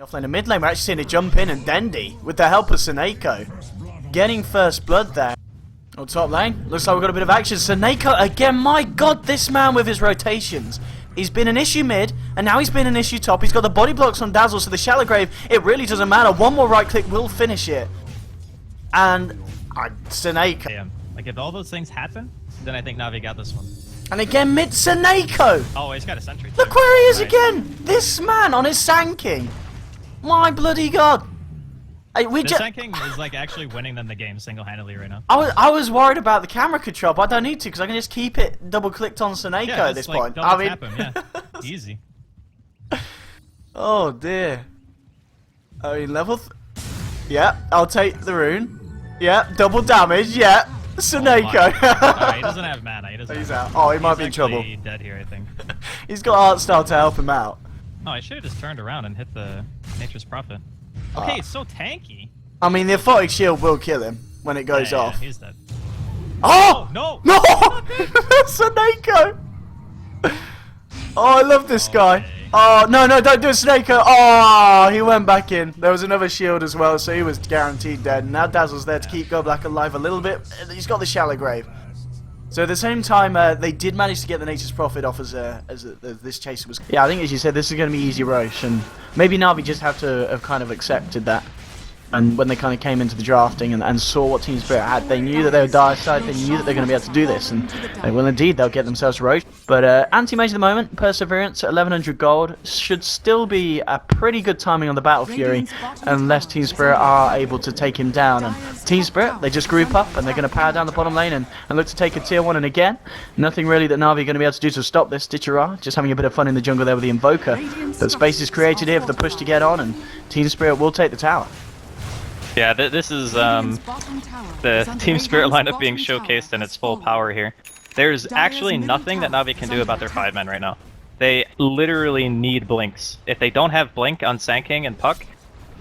Offlane and mid lane, we're actually seeing a jump in and Dendi with the help of Seneko getting first blood there. On top lane, looks like we've got a bit of action. Seneko again, my god, this man with his rotations. He's been an issue mid, and now he's been an issue top. He's got the body blocks on Dazzle, so the shallow grave, it really doesn't matter. One more right click will finish it. And Seneko. Damn. Like if all those things happen, then I think Navi got this one. And again, mid Seneko. Oh, he's got a sentry. Look where he is again. This man on his Sand King. My bloody god! The Sand King is like actually winning them the game single-handedly right now. I was worried about the camera control, but I don't need to because I can just keep it double-clicked on Seneko at this point. I mean, yeah, easy. Oh dear. I mean, yeah, I'll take the rune. Yeah, double damage. Yeah, Seneko. Oh, he doesn't have mana. He's out. Oh, he might be in trouble. He's dead here, I think. He's got Art Style to help him out. Oh, I should have just turned around and hit the Nature's Prophet. Okay, it's so tanky. I mean, the Aphotic Shield will kill him when it goes off. Yeah, he's dead. Oh! No! No! Seneko! Oh, I love this guy. Oh, no, don't do it, Seneko. Oh, he went back in. There was another shield as well, so he was guaranteed dead. Now Dazzle's there to keep Goblack alive a little bit. He's got the shallow grave. So at the same time, they did manage to get the Nature's Prophet off as this chaser was. Yeah, I think as you said, this is going to be easy Roche, and maybe Navi just have to have kind of accepted that. And when they kind of came into the drafting and saw what Team Spirit had, they knew that they were dire side, they knew that they're going to be able to do this, and they will indeed, they'll get themselves Roche. But anti-mage at the moment, Perseverance at 1100 gold, should still be a pretty good timing on the Battle Fury, unless Team Spirit are able to take him down. And Team Spirit, they just group up, and they're going to power down the bottom lane and look to take a tier 1, and again, nothing really that Navi are going to be able to do to stop this. Ditchera, just having a bit of fun in the jungle there with the Invoker. But space is created here for the push to get on, and Team Spirit will take the tower. Yeah, this is the Team Spirit lineup being showcased in its full power here. There's actually nothing that Navi can do about their 5-men right now. They literally need blinks. If they don't have blink on Sand King and Puck,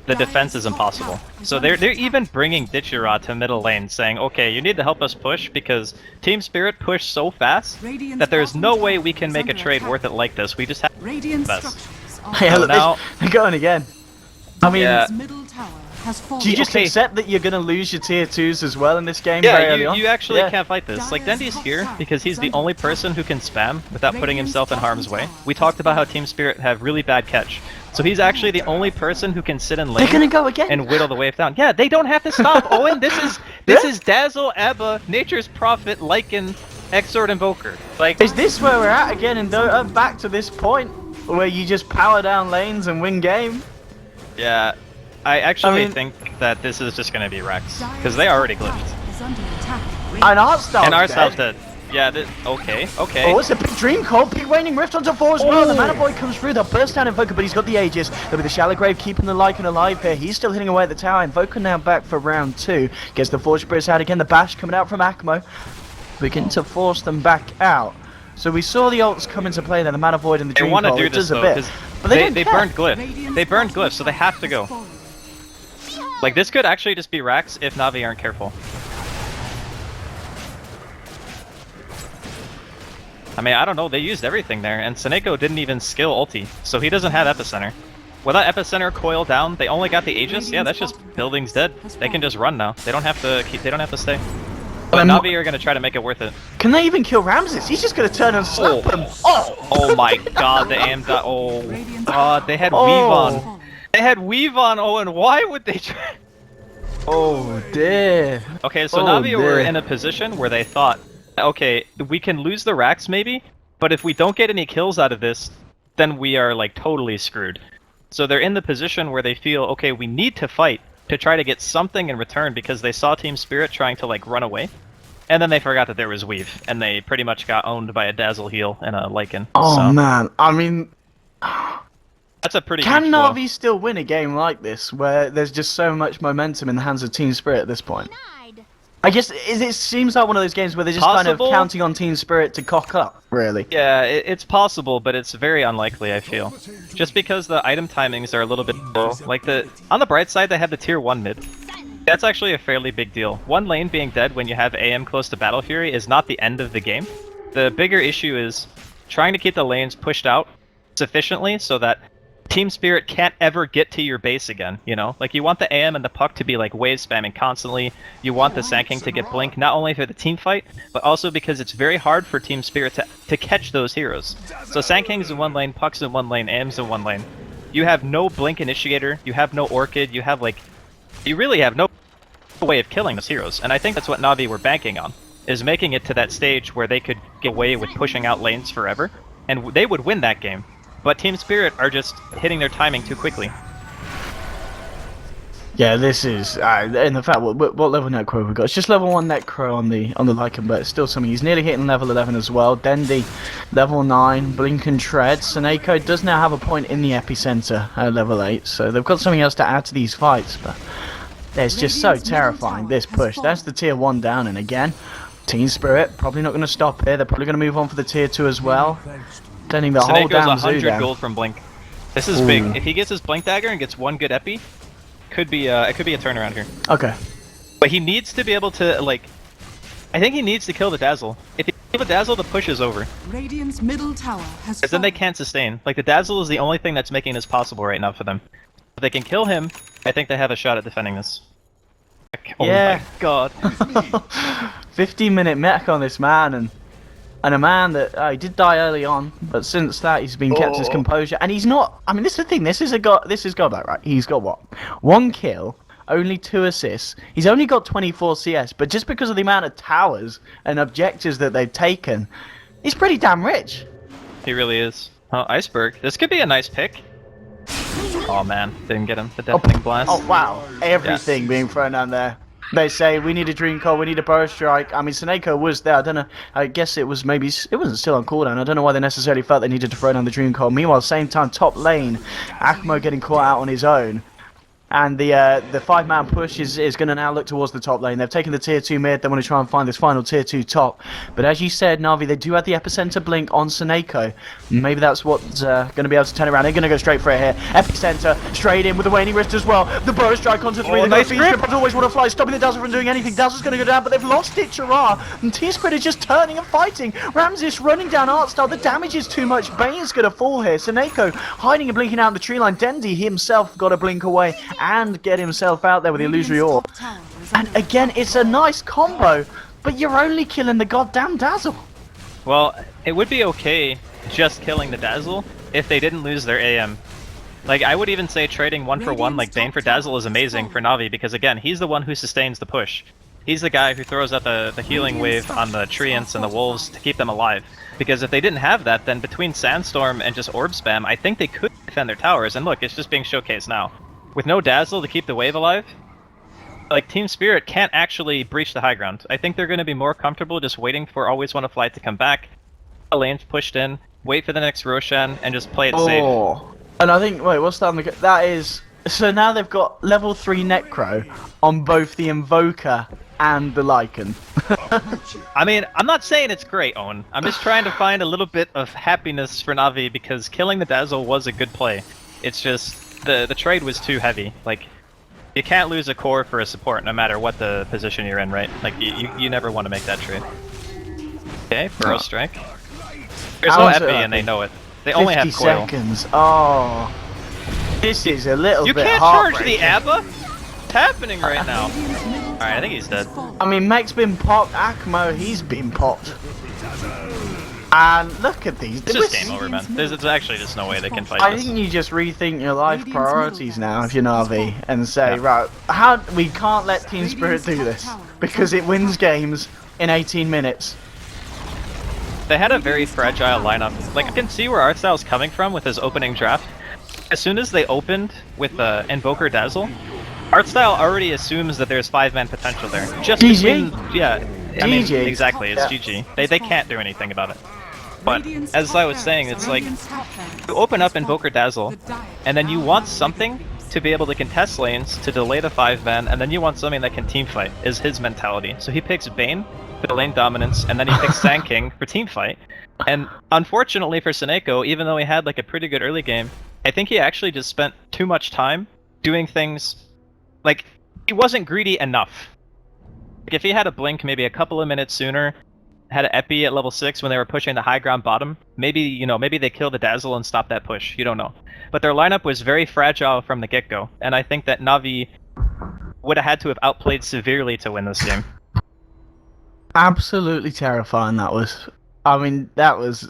the defense is impossible. So they're even bringing Ditchera to middle lane, saying, okay, you need to help us push because Team Spirit pushed so fast that there's no way we can make a trade worth it like this. We just have the best. Yeah, look, now they're going again. I mean, yeah. Do you just accept that you're going to lose your tier 2s as well in this game? Yeah, you actually can't fight this. Like, Dendi's here because he's the only person who can spam without putting himself in harm's way. We talked about how Team Spirit have really bad catch. So he's actually the only person who can sit in lane and whittle the wave down. Yeah, they don't have to stop. Owen, this is Dazzle, Abba, Nature's Prophet, Lycan, Exort, Invoker. Like, is this where we're at again in Dota? Back to this point where you just power down lanes and win game? Yeah. I actually think that this is just going to be Rex, because they already glitched. And Artstyle's dead. Yeah, okay. Oh, it's a big dream call. Big waning rift onto 4 as well. The Mana Boy comes through. They'll burst down Invoker, but he's got the Aegis. There'll be the Shallow Grave keeping the Lycan alive here. He's still hitting away at the tower. Invoker now back for round 2. Gets the Forge Spirits out again. The Bash coming out from Akmo. Begin to force them back out. So we saw the ults come into play there. The Mana Void and the Dream Call. They want to do this though, because they burned Glyph. They burned Glyph, so they have to go. Like, this could actually just be Rax if Navi aren't careful. I mean, I don't know, they used everything there, and Seneko didn't even skill ulti, so he doesn't have Epicenter. Without Epicenter coil down, they only got the Aegis. Yeah, that's just buildings dead. They can just run now. They don't have to stay. But Navi are gonna try to make it worth it. Can they even kill Ramses? He's just gonna turn and slap him. Oh my god, the aim dot. Oh god, they had Weave on. They had Weave on, Owen. Why would they try? Oh dear. Okay, so Navi were in a position where they thought, okay, we can lose the Rax maybe, but if we don't get any kills out of this, then we are like totally screwed. So they're in the position where they feel, okay, we need to fight to try to get something in return because they saw Team Spirit trying to like run away. And then they forgot that there was Weave, and they pretty much got owned by a Dazzle heal and a Lycan. Oh man, I mean... That's a pretty Can Navi still win a game like this, where there's just so much momentum in the hands of Team Spirit at this point? I guess it seems like one of those games where they're just kind of counting on Team Spirit to cock up, really. Yeah, it's possible, but it's very unlikely, I feel. Just because the item timings are a little bit low. Like, on the bright side, they have the tier 1 mid. That's actually a fairly big deal. One lane being dead when you have AM close to Battle Fury is not the end of the game. The bigger issue is trying to keep the lanes pushed out sufficiently so that Team Spirit can't ever get to your base again, you know? Like, you want the AM and the puck to be, like, wave spamming constantly. You want the Sanking to get blink, not only for the team fight, but also because it's very hard for Team Spirit to catch those heroes. So Sanking's in one lane, Puck's in one lane, AM's in one lane. You have no blink initiator, you have no Orchid, you have, like... You really have no way of killing those heroes, and I think that's what Navi were banking on, is making it to that stage where they could get away with pushing out lanes forever, and they would win that game. But Team Spirit are just hitting their timing too quickly. Yeah, this is, in the fact, what level Necro have we got? It's just level 1 Necro on the Lycan, but it's still something. He's nearly hitting level 11 as well. Dendi, level 9, Blink and Tread. Seneko does now have a point in the epicenter at level 8, so they've got something else to add to these fights, but it's just so terrifying, this push. That's the tier 1 down, and again, Team Spirit probably not going to stop here. They're probably going to move on for the tier 2 as well. Sending the whole damn 100 gold from Blink. This is big. If he gets his Blink Dagger and gets one good epi, could be it could be a turnaround here. Okay. But he needs to be able to, like... I think he needs to kill the Dazzle. If he kills the Dazzle, the push is over. Radiant's middle tower has Because then they can't sustain. Like, the Dazzle is the only thing that's making this possible right now for them. If they can kill him, I think they have a shot at defending this. Oh yeah. My god. 15-minute mech on this man, and a man that he did die early on, but since that he's been kept his composure, and he's not. I mean, this is the thing. This is godlike, right? He's got what? 1 kill, only 2 assists. He's only got 24 CS, but just because of the amount of towers and objectives that they've taken, he's pretty damn rich. He really is. Oh, Iceberg. This could be a nice pick. Oh man, didn't get him. The Deafening Blast. Oh wow, everything being thrown down there. They say, we need a Dream Coil, we need a Burrow Strike. I mean, Seneko was there. I don't know. I guess it was maybe... It wasn't still on cooldown. I don't know why they necessarily felt they needed to throw down the Dream Coil. Meanwhile, same time, top lane, Akmo getting caught out on his own. And the 5-man push is going to now look towards the top lane. They've taken the tier 2 mid. They want to try and find this final tier 2 top. But as you said, Navi, they do have the epicenter blink on Seneko. Maybe that's what's going to be able to turn around. They're going to go straight for it here. Epicenter straight in with the waning wrist as well. The Burrow Strike onto 3. Nice grip. But always want to fly, stopping the Dazzle from doing anything. Dazzle's going to go down, but they've lost it, Chara. And Team Spirit is just turning and fighting. Ramses running down Artstar. The damage is too much. Bane's going to fall here. Seneko hiding and blinking out in the tree line. Dendi himself got to blink away and get himself out there with the illusory orb. And again, it's a nice combo, but you're only killing the goddamn Dazzle. Well, it would be okay just killing the Dazzle if they didn't lose their AM. Like, I would even say trading 1 for 1 like Bane for Dazzle is amazing for Navi, because again, he's the one who sustains the push. He's the guy who throws out the healing wave on the Treants and the Wolves to keep them alive. Because if they didn't have that, then between Sandstorm and just Orb Spam, I think they could defend their towers, and look, it's just being showcased now. With no Dazzle to keep the wave alive, like, Team Spirit can't actually breach the high ground. I think they're going to be more comfortable just waiting for Always Want to Fly to come back, the lane's pushed in, wait for the next Roshan, and just play it safe. And I think, wait, what's that on the... That is... So now they've got level 3 Necro on both the Invoker and the Lycan. I mean, I'm not saying it's great, Owen. I'm just trying to find a little bit of happiness for Navi, because killing the Dazzle was a good play. It's just... The trade was too heavy. Like, you can't lose a core for a support no matter what the position you're in, right? Like, you never want to make that trade. Okay, Burrow Strike. There's no epi and they know it. They only have coil. 50 seconds. Oh. This is a little bit You can't charge the ABBA? What's happening right now? Alright, I think he's dead. I mean, Mech's been popped. Akmo, he's been popped. And look at these. It's just game over, man. There's actually just no way they can fight I this. think you just rethink your life priorities now if you're Navi and say, right, we can't let Team Spirit do this because it wins games in 18 minutes. They had a very fragile lineup. Like, I can see where Artstyle's coming from with his opening draft. As soon as they opened with Invoker Dazzle, Artstyle already assumes that there's 5-man potential there. Just GG? between, yeah. I mean, GG. exactly, it's GG. They can't do anything about it. But, as I was saying, it's like, you open up Invoker Dazzle, and then you want something to be able to contest lanes, to delay the 5-man, and then you want something that can teamfight, is his mentality. So he picks Bane for the lane dominance, and then he picks Sand King for teamfight. And unfortunately for Seneko, even though he had like a pretty good early game, I think he actually just spent too much time doing things, like, he wasn't greedy enough. Like, if he had a blink maybe a couple of minutes sooner, had an Epi at level 6 when they were pushing the high ground bottom, maybe, you know, maybe they kill the Dazzle and stop that push. You don't know. But their lineup was very fragile from the get-go, and I think that Navi would have had to have outplayed severely to win this game. Absolutely terrifying that was. I mean, that was...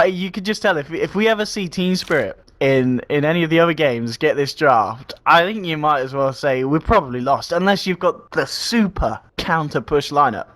you could just tell if we ever see Team Spirit in any of the other games get this draft, I think you might as well say we're probably lost, unless you've got the super counter push lineup.